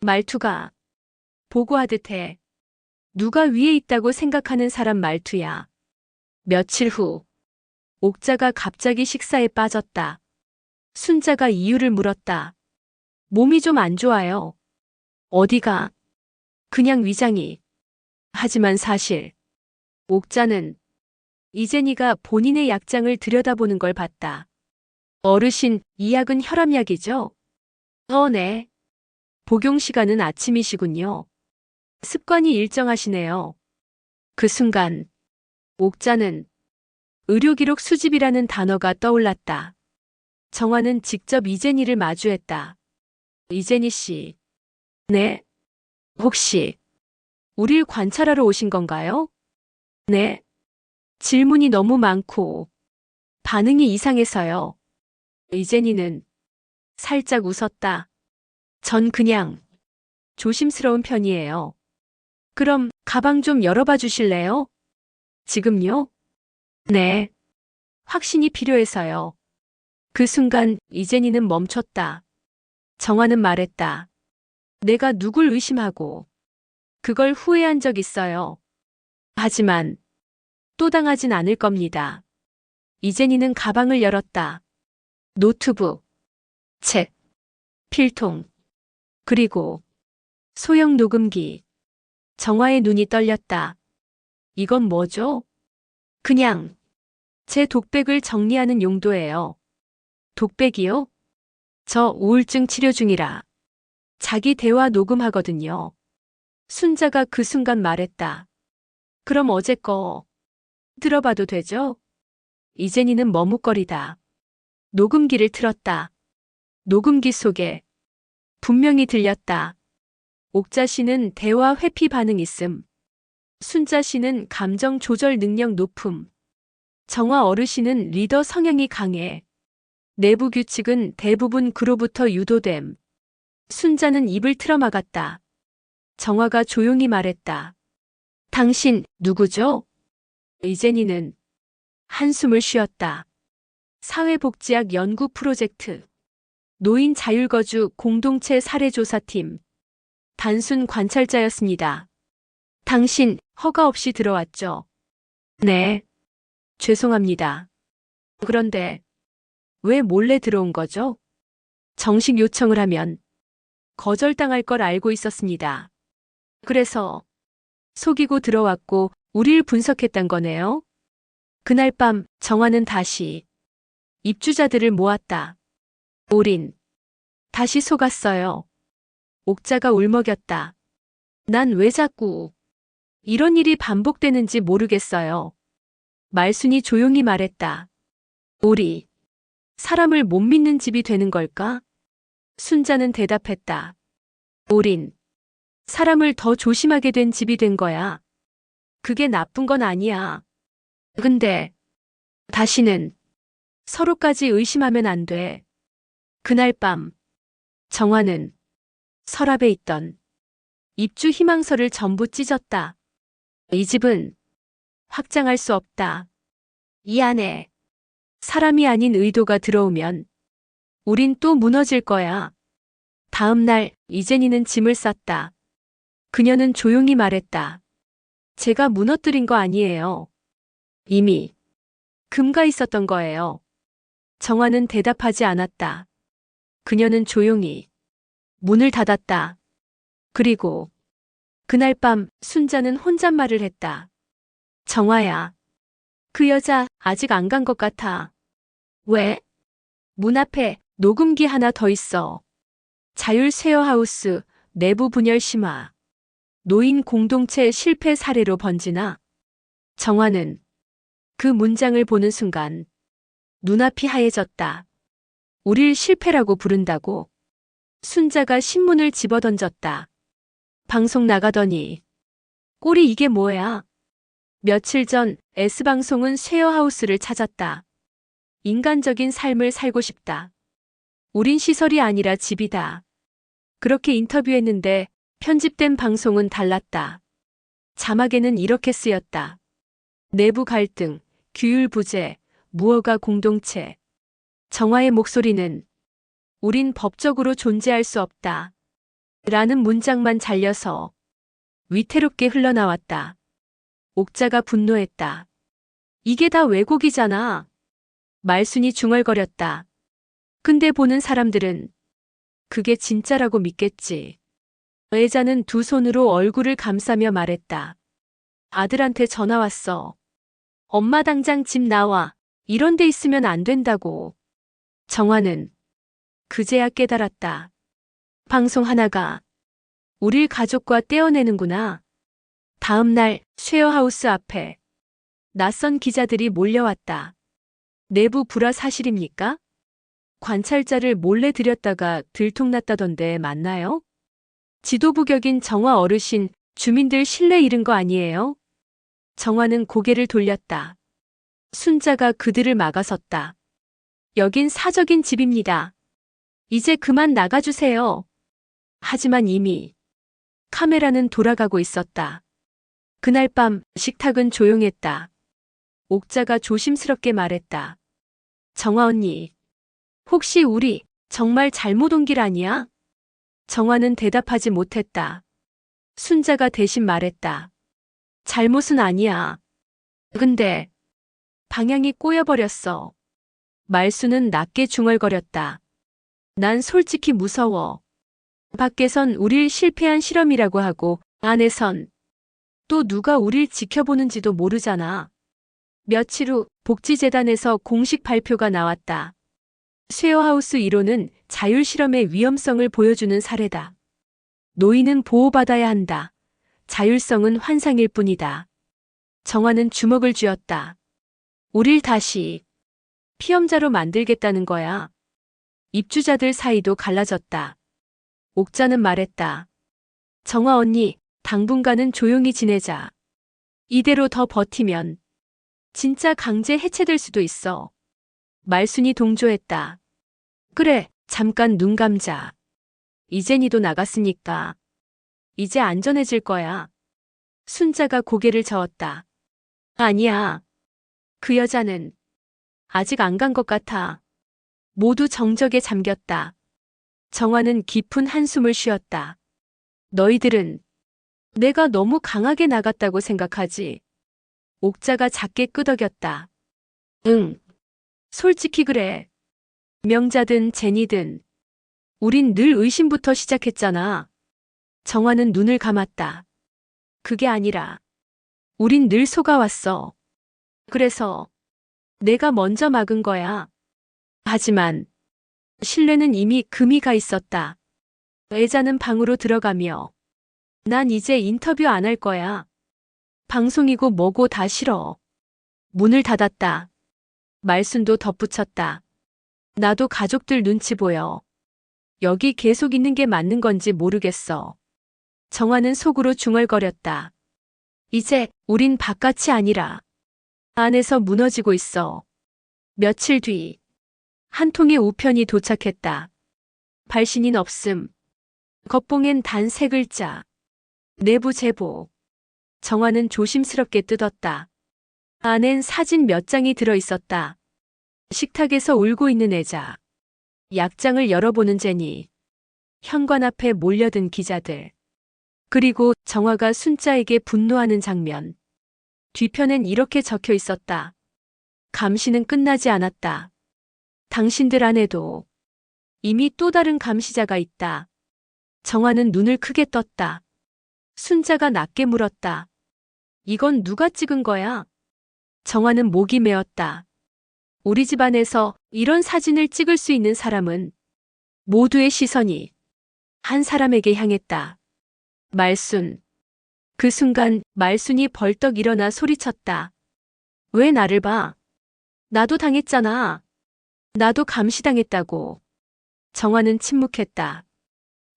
말투가 보고하듯 해. 누가 위에 있다고 생각하는 사람 말투야. 며칠 후 옥자가 갑자기 식사에 빠졌다. 순자가 이유를 물었다. 몸이 좀 안 좋아요. 어디가? 그냥 위장이. 하지만 사실 옥자는 이젠이가 본인의 약장을 들여다보는 걸 봤다. 어르신, 이 약은 혈압약이죠? 네. 복용 시간은 아침이시군요. 습관이 일정하시네요. 그 순간 옥자는 의료기록 수집이라는 단어가 떠올랐다. 정화는 직접 이재니를 마주했다. 이재니 씨. 네. 혹시 우릴 관찰하러 오신 건가요? 네. 질문이 너무 많고 반응이 이상해서요. 이재니는 살짝 웃었다. 전 그냥 조심스러운 편이에요. 그럼 가방 좀 열어봐 주실래요? 지금요? 네. 확신이 필요해서요. 그 순간 이재니는 멈췄다. 정화는 말했다. 내가 누굴 의심하고 그걸 후회한 적 있어요. 하지만 또 당하진 않을 겁니다. 이재니는 가방을 열었다. 노트북, 책, 필통, 그리고 소형 녹음기. 정화의 눈이 떨렸다. 이건 뭐죠? 그냥 제 독백을 정리하는 용도예요. 독백이요? 저 우울증 치료 중이라 자기 대화 녹음하거든요. 순자가 그 순간 말했다. 그럼 어제 거 들어봐도 되죠? 이재니는 머뭇거리다. 녹음기를 틀었다. 녹음기 속에 분명히 들렸다. 옥자 씨는 대화 회피 반응 있음. 순자 씨는 감정 조절 능력 높음. 정화 어르신은 리더 성향이 강해. 내부 규칙은 대부분 그로부터 유도됨. 순자는 입을 틀어막았다. 정화가 조용히 말했다. 당신 누구죠? 이재니는 한숨을 쉬었다. 사회복지학 연구 프로젝트. 노인 자율거주 공동체 사례조사팀. 단순 관찰자였습니다. 당신 허가 없이 들어왔죠? 네. 죄송합니다. 그런데 왜 몰래 들어온 거죠? 정식 요청을 하면 거절당할 걸 알고 있었습니다. 그래서 속이고 들어왔고 우릴 분석했단 거네요. 그날 밤 정화는 다시 입주자들을 모았다. 올인. 다시 속았어요. 옥자가 울먹였다. 난 왜 자꾸 이런 일이 반복되는지 모르겠어요. 말순이 조용히 말했다. 우리 사람을 못 믿는 집이 되는 걸까? 순자는 대답했다. 올인. 사람을 더 조심하게 된 집이 된 거야. 그게 나쁜 건 아니야. 근데 다시는 서로까지 의심하면 안 돼. 그날 밤 정화는 서랍에 있던 입주 희망서를 전부 찢었다. 이 집은 확장할 수 없다. 이 안에 사람이 아닌 의도가 들어오면 우린 또 무너질 거야. 다음 날 이재니는 짐을 쌌다. 그녀는 조용히 말했다. 제가 무너뜨린 거 아니에요. 이미 금가 있었던 거예요. 정화는 대답하지 않았다. 그녀는 조용히 문을 닫았다. 그리고 그날 밤 순자는 혼잣말을 했다. 정화야. 그 여자 아직 안 간 것 같아. 왜? 문 앞에 녹음기 하나 더 있어. 자율 쉐어하우스 내부 분열 심화. 노인 공동체 실패 사례로 번지나. 정화는 그 문장을 보는 순간 눈앞이 하얘졌다. 우릴 실패라고 부른다고. 순자가 신문을 집어던졌다. 방송 나가더니 꼴이 이게 뭐야? 며칠 전 S방송은 쉐어하우스를 찾았다. 인간적인 삶을 살고 싶다. 우린 시설이 아니라 집이다. 그렇게 인터뷰했는데 편집된 방송은 달랐다. 자막에는 이렇게 쓰였다. 내부 갈등, 규율 부재, 무허가 공동체. 정화의 목소리는 우린 법적으로 존재할 수 없다. 라는 문장만 잘려서 위태롭게 흘러나왔다. 옥자가 분노했다. 이게 다 왜곡이잖아. 말순이 중얼거렸다. 근데 보는 사람들은 그게 진짜라고 믿겠지. 애자는 두 손으로 얼굴을 감싸며 말했다. 아들한테 전화 왔어. 엄마 당장 집 나와. 이런 데 있으면 안 된다고. 정화는 그제야 깨달았다. 방송 하나가 우릴 가족과 떼어내는구나. 다음 날 쉐어하우스 앞에 낯선 기자들이 몰려왔다. 내부 불화 사실입니까? 관찰자를 몰래 들였다가 들통났다던데 맞나요? 지도부 격인 정화 어르신, 주민들 신뢰 잃은 거 아니에요? 정화는 고개를 돌렸다. 순자가 그들을 막아섰다. 여긴 사적인 집입니다. 이제 그만 나가주세요. 하지만 이미 카메라는 돌아가고 있었다. 그날 밤 식탁은 조용했다. 옥자가 조심스럽게 말했다. 정화 언니, 혹시 우리 정말 잘못 온 길 아니야? 정화는 대답하지 못했다. 순자가 대신 말했다. 잘못은 아니야. 근데 방향이 꼬여버렸어. 말수는 낮게 중얼거렸다. 난 솔직히 무서워. 밖에선 우릴 실패한 실험이라고 하고 안에선 또 누가 우릴 지켜보는지도 모르잖아. 며칠 후 복지재단에서 공식 발표가 나왔다. 쉐어하우스 1호는 자율실험의 위험성을 보여주는 사례다. 노인은 보호받아야 한다. 자율성은 환상일 뿐이다. 정화는 주먹을 쥐었다. 우릴 다시 피험자로 만들겠다는 거야. 입주자들 사이도 갈라졌다. 옥자는 말했다. 정화 언니, 당분간은 조용히 지내자. 이대로 더 버티면 진짜 강제 해체될 수도 있어. 말순이 동조했다. 그래, 잠깐 눈 감자. 이젠이도 나갔으니까 이제 안전해질 거야. 순자가 고개를 저었다. 아니야. 그 여자는 아직 안 간 것 같아. 모두 정적에 잠겼다. 정화는 깊은 한숨을 쉬었다. 너희들은 내가 너무 강하게 나갔다고 생각하지? 옥자가 작게 끄덕였다. 응. 솔직히 그래. 명자든 제니든 우린 늘 의심부터 시작했잖아. 정화는 눈을 감았다. 그게 아니라 우린 늘 속아왔어. 그래서 내가 먼저 막은 거야. 하지만 신뢰는 이미 금이 가 있었다. 애자는 방으로 들어가며 난 이제 인터뷰 안 할 거야. 방송이고 뭐고 다 싫어. 문을 닫았다. 말순도 덧붙였다. 나도 가족들 눈치 보여. 여기 계속 있는 게 맞는 건지 모르겠어. 정화는 속으로 중얼거렸다. 이제 우린 바깥이 아니라 안에서 무너지고 있어. 며칠 뒤 한 통의 우편이 도착했다. 발신인 없음. 겉봉엔 단 3글자. 내부 제보. 정화는 조심스럽게 뜯었다. 안엔 사진 몇 장이 들어 있었다. 식탁에서 울고 있는 애자. 약장을 열어보는 제니. 현관 앞에 몰려든 기자들. 그리고 정화가 순자에게 분노하는 장면. 뒤편엔 이렇게 적혀 있었다. 감시는 끝나지 않았다. 당신들 안에도 이미 또 다른 감시자가 있다. 정화는 눈을 크게 떴다. 순자가 낮게 물었다. 이건 누가 찍은 거야? 정화는 목이 메었다. 우리 집안에서 이런 사진을 찍을 수 있는 사람은 모두의 시선이 한 사람에게 향했다. 말순. 그 순간 말순이 벌떡 일어나 소리쳤다. 왜 나를 봐? 나도 당했잖아. 나도 감시당했다고. 정화는 침묵했다.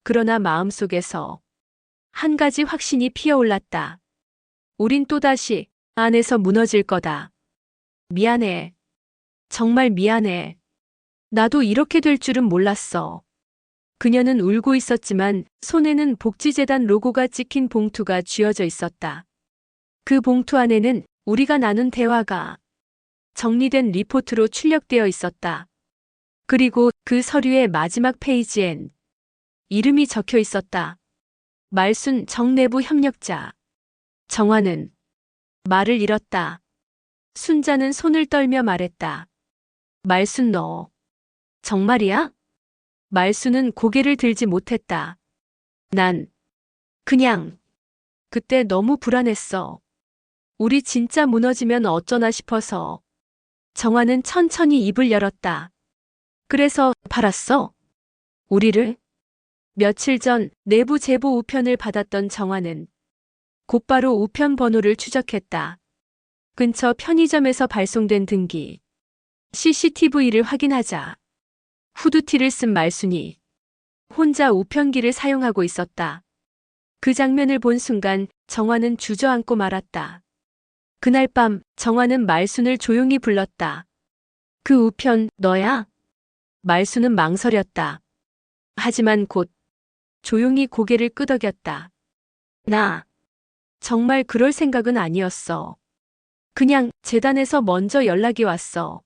그러나 마음속에서 한 가지 확신이 피어올랐다. 우린 또다시 안에서 무너질 거다. 미안해. 정말 미안해. 나도 이렇게 될 줄은 몰랐어. 그녀는 울고 있었지만 손에는 복지재단 로고가 찍힌 봉투가 쥐어져 있었다. 그 봉투 안에는 우리가 나눈 대화가 정리된 리포트로 출력되어 있었다. 그리고 그 서류의 마지막 페이지엔 이름이 적혀 있었다. 말순 정내부 협력자. 정화는 말을 잃었다. 순자는 손을 떨며 말했다. 말순 너 정말이야? 말순은 고개를 들지 못했다. 난 그냥 그때 너무 불안했어. 우리 진짜 무너지면 어쩌나 싶어서. 정화는 천천히 입을 열었다. 그래서 팔았어? 우리를? 며칠 전 내부 제보 우편을 받았던 정화는 곧바로 우편 번호를 추적했다. 근처 편의점에서 발송된 등기, CCTV를 확인하자 후드티를 쓴 말순이 혼자 우편기를 사용하고 있었다. 그 장면을 본 순간 정화는 주저앉고 말았다. 그날 밤 정화는 말순을 조용히 불렀다. 그 우편 너야? 말순은 망설였다. 하지만 곧 조용히 고개를 끄덕였다. 나 정말 그럴 생각은 아니었어. 그냥 재단에서 먼저 연락이 왔어.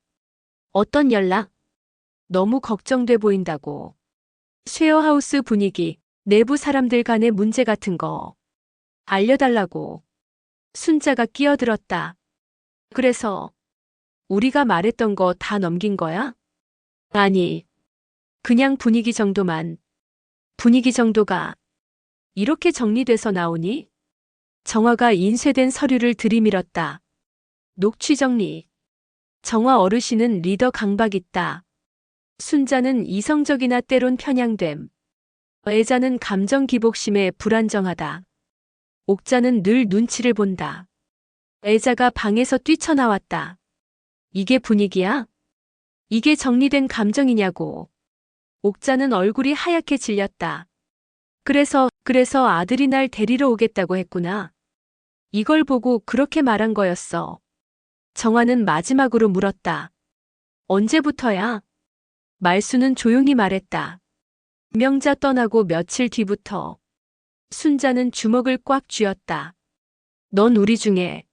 어떤 연락? 너무 걱정돼 보인다고. 쉐어하우스 분위기, 내부 사람들 간의 문제 같은 거 알려달라고. 순자가 끼어들었다. 그래서 우리가 말했던 거 다 넘긴 거야? 아니, 그냥 분위기 정도만. 분위기 정도가 이렇게 정리돼서 나오니? 정화가 인쇄된 서류를 들이밀었다. 녹취 정리. 정화 어르신은 리더 강박 있다. 순자는 이성적이나 때론 편향됨. 애자는 감정 기복심에 불안정하다. 옥자는 늘 눈치를 본다. 애자가 방에서 뛰쳐나왔다. 이게 분위기야? 이게 정리된 감정이냐고. 옥자는 얼굴이 하얗게 질렸다. 그래서 아들이 날 데리러 오겠다고 했구나. 이걸 보고 그렇게 말한 거였어. 정화는 마지막으로 물었다. 언제부터야? 말수는 조용히 말했다. 명자 떠나고 며칠 뒤부터. 순자는 주먹을 꽉 쥐었다. 넌 우리 중에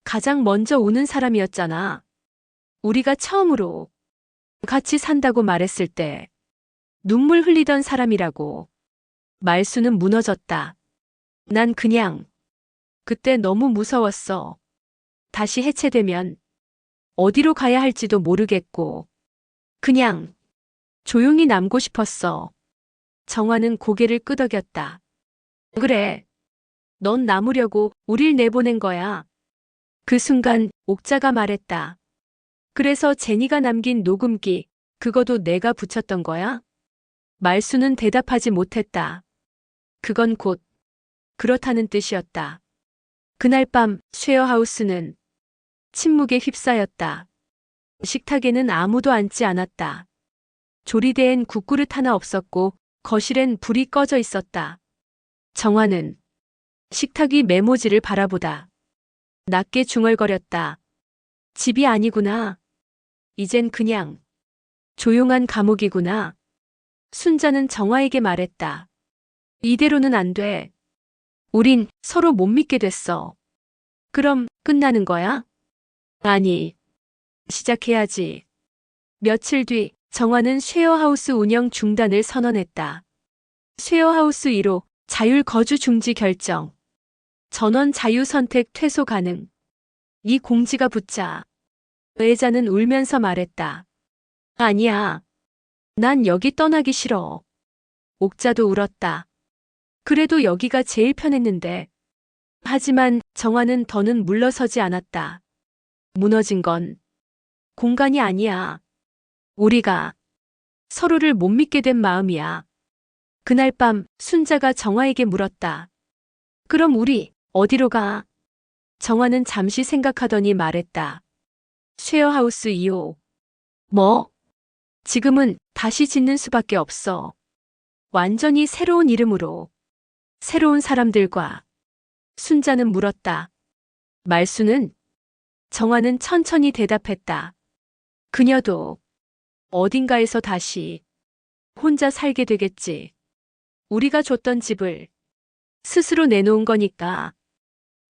가장 먼저 오는 사람이었잖아. 우리가 처음으로 같이 산다고 말했을 때 눈물 흘리던 사람이라고. 말수는 무너졌다. 난 그냥 그때 너무 무서웠어. 다시 해체되면 어디로 가야 할지도 모르겠고 그냥 조용히 남고 싶었어. 정화는 고개를 끄덕였다. 그래. 넌 남으려고 우릴 내보낸 거야. 그 순간 옥자가 말했다. 그래서 제니가 남긴 녹음기, 그거도 내가 붙였던 거야? 말수는 대답하지 못했다. 그건 곧 그렇다는 뜻이었다. 그날 밤 쉐어하우스는 침묵에 휩싸였다. 식탁에는 아무도 앉지 않았다. 조리대엔 국그릇 하나 없었고 거실엔 불이 꺼져 있었다. 정화는 식탁 위 메모지를 바라보다 낮게 중얼거렸다. 집이 아니구나. 이젠 그냥 조용한 감옥이구나. 순자는 정화에게 말했다. 이대로는 안 돼. 우린 서로 못 믿게 됐어. 그럼 끝나는 거야? 아니, 시작해야지. 며칠 뒤 정화는 쉐어하우스 운영 중단을 선언했다. 쉐어하우스 1호 자율 거주 중지 결정. 전원 자유 선택 퇴소 가능. 이 공지가 붙자 애자는 울면서 말했다. 아니야. 난 여기 떠나기 싫어. 옥자도 울었다. 그래도 여기가 제일 편했는데. 하지만 정화는 더는 물러서지 않았다. 무너진 건 공간이 아니야. 우리가 서로를 못 믿게 된 마음이야. 그날 밤 순자가 정화에게 물었다. 그럼 우리 어디로 가? 정화는 잠시 생각하더니 말했다. 쉐어하우스 2호. 뭐? 지금은 다시 짓는 수밖에 없어. 완전히 새로운 이름으로. 새로운 사람들과. 순자는 물었다. 말수는? 정화는 천천히 대답했다. 그녀도 어딘가에서 다시 혼자 살게 되겠지. 우리가 줬던 집을 스스로 내놓은 거니까.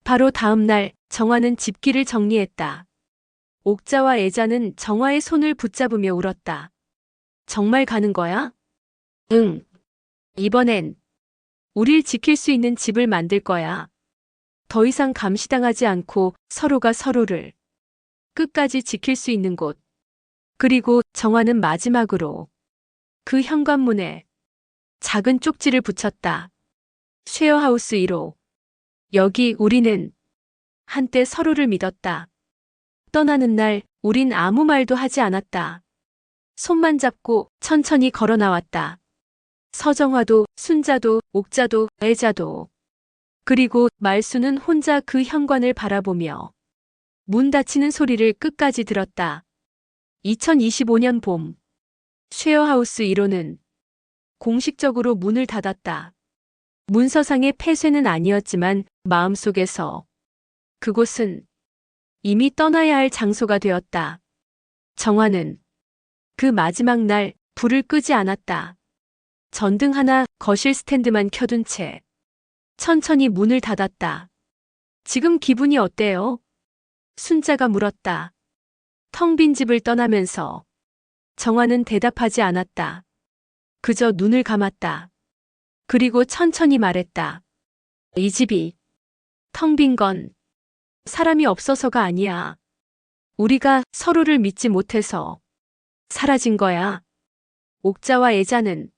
바로 다음 날 정화는 집기를 정리했다. 옥자와 애자는 정화의 손을 붙잡으며 울었다. 정말 가는 거야? 응. 이번엔 우릴 지킬 수 있는 집을 만들 거야. 더 이상 감시당하지 않고 서로가 서로를 끝까지 지킬 수 있는 곳. 그리고 정화는 마지막으로 그 현관문에 작은 쪽지를 붙였다. 쉐어하우스 1호. 여기 우리는 한때 서로를 믿었다. 떠나는 날 우린 아무 말도 하지 않았다. 손만 잡고 천천히 걸어 나왔다. 서정화도, 순자도, 옥자도, 애자도. 그리고 말수는 혼자 그 현관을 바라보며 문 닫히는 소리를 끝까지 들었다. 2025년 봄, 쉐어하우스 1호는 공식적으로 문을 닫았다. 문서상의 폐쇄는 아니었지만 마음속에서 그곳은 이미 떠나야 할 장소가 되었다. 정화는 그 마지막 날 불을 끄지 않았다. 전등 하나, 거실 스탠드만 켜둔 채 천천히 문을 닫았다. 지금 기분이 어때요? 순자가 물었다. 텅 빈 집을 떠나면서 정화는 대답하지 않았다. 그저 눈을 감았다. 그리고 천천히 말했다. 이 집이 텅 빈 건 사람이 없어서가 아니야. 우리가 서로를 믿지 못해서 사라진 거야. 옥자와 애자는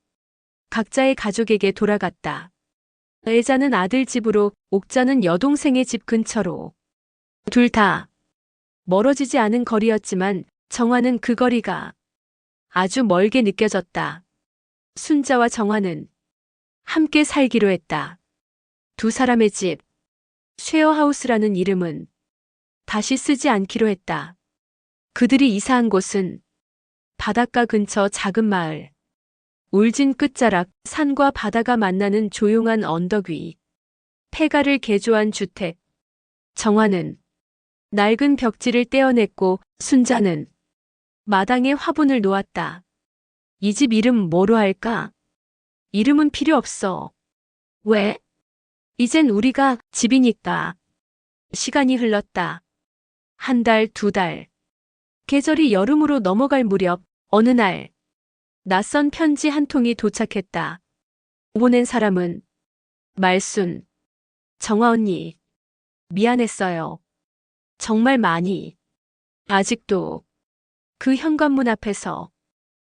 각자의 가족에게 돌아갔다. 애자는 아들 집으로, 옥자는 여동생의 집 근처로. 둘 다 멀어지지 않은 거리였지만 정화는 그 거리가 아주 멀게 느껴졌다. 순자와 정화는 함께 살기로 했다. 두 사람의 집, 쉐어하우스라는 이름은 다시 쓰지 않기로 했다. 그들이 이사한 곳은 바닷가 근처 작은 마을. 울진 끝자락, 산과 바다가 만나는 조용한 언덕 위. 폐가를 개조한 주택. 정화는 낡은 벽지를 떼어냈고 순자는 마당에 화분을 놓았다. 이 집 이름 뭐로 할까? 이름은 필요 없어. 왜? 이젠 우리가 집이니까. 시간이 흘렀다. 한 달, 두 달. 계절이 여름으로 넘어갈 무렵 어느 날 낯선 편지 한 통이 도착했다. 보낸 사람은 말순. 정화 언니. 미안했어요. 정말 많이. 아직도 그 현관문 앞에서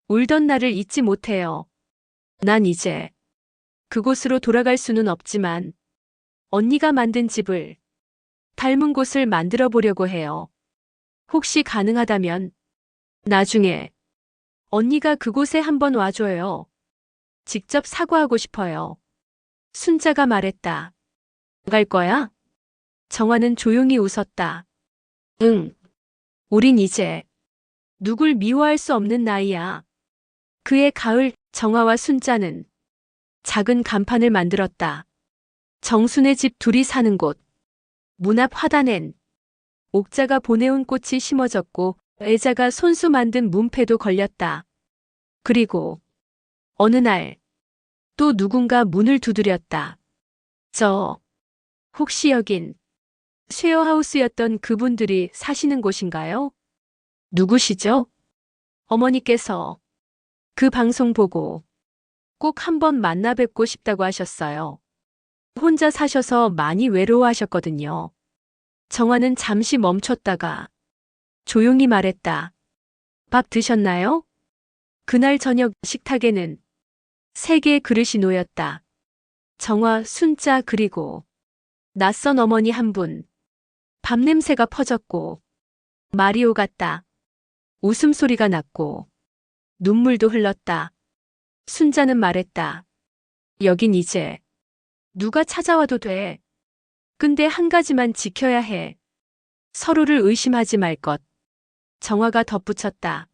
울던 날을 잊지 못해요. 난 이제 그곳으로 돌아갈 수는 없지만 언니가 만든 집을 닮은 곳을 만들어 보려고 해요. 혹시 가능하다면 나중에 언니가 그곳에 한번 와줘요. 직접 사과하고 싶어요. 순자가 말했다. 갈 거야? 정화는 조용히 웃었다. 응. 우린 이제 누굴 미워할 수 없는 나이야. 그해 가을, 정화와 순자는 작은 간판을 만들었다. 정순의 집 둘이 사는 곳. 문 앞 화단엔 옥자가 보내온 꽃이 심어졌고 애자가 손수 만든 문패도 걸렸다. 그리고 어느 날 또 누군가 문을 두드렸다. 혹시 여긴 쉐어하우스였던 그분들이 사시는 곳인가요? 누구시죠? 어머니께서 그 방송 보고 꼭 한번 만나 뵙고 싶다고 하셨어요. 혼자 사셔서 많이 외로워하셨거든요. 정화는 잠시 멈췄다가 조용히 말했다. 밥 드셨나요? 그날 저녁 식탁에는 3개의 그릇이 놓였다. 정화, 순자 그리고 낯선 어머니 한 분. 밥 냄새가 퍼졌고 마리오 같다. 웃음소리가 났고 눈물도 흘렀다. 순자는 말했다. 여긴 이제 누가 찾아와도 돼. 근데 한 가지만 지켜야 해. 서로를 의심하지 말 것. 정화가 덧붙였다.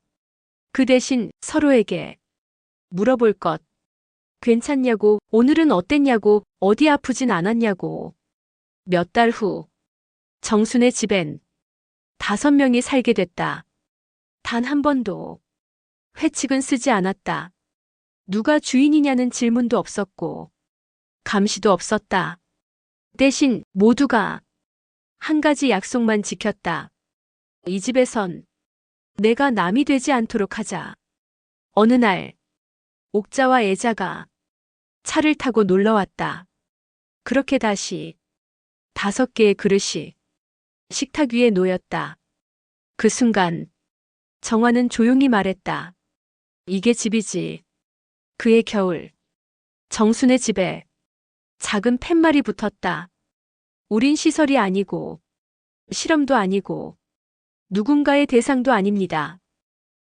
그 대신 서로에게 물어볼 것. 괜찮냐고, 오늘은 어땠냐고, 어디 아프진 않았냐고. 몇 달 후, 정순의 집엔 5명이 살게 됐다. 단 한 번도 회칙은 쓰지 않았다. 누가 주인이냐는 질문도 없었고, 감시도 없었다. 대신 모두가 한 가지 약속만 지켰다. 이 집에선 내가 남이 되지 않도록 하자. 어느 날, 옥자와 애자가 차를 타고 놀러왔다. 그렇게 다시 5개의 그릇이 식탁 위에 놓였다. 그 순간 정화는 조용히 말했다. 이게 집이지. 그의 겨울. 정순의 집에 작은 팻말이 붙었다. 우린 시설이 아니고 실험도 아니고 누군가의 대상도 아닙니다.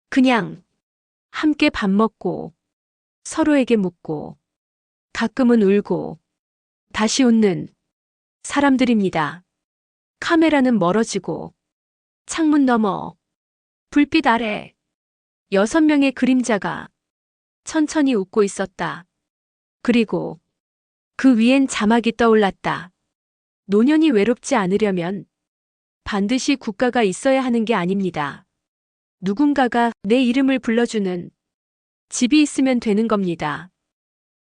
그냥 함께 밥 먹고 서로에게 묻고, 가끔은 울고, 다시 웃는 사람들입니다. 카메라는 멀어지고, 창문 너머, 불빛 아래 6명의 그림자가 천천히 웃고 있었다. 그리고 그 위엔 자막이 떠올랐다. 노년이 외롭지 않으려면 반드시 국가가 있어야 하는 게 아닙니다. 누군가가 내 이름을 불러주는 집이 있으면 되는 겁니다.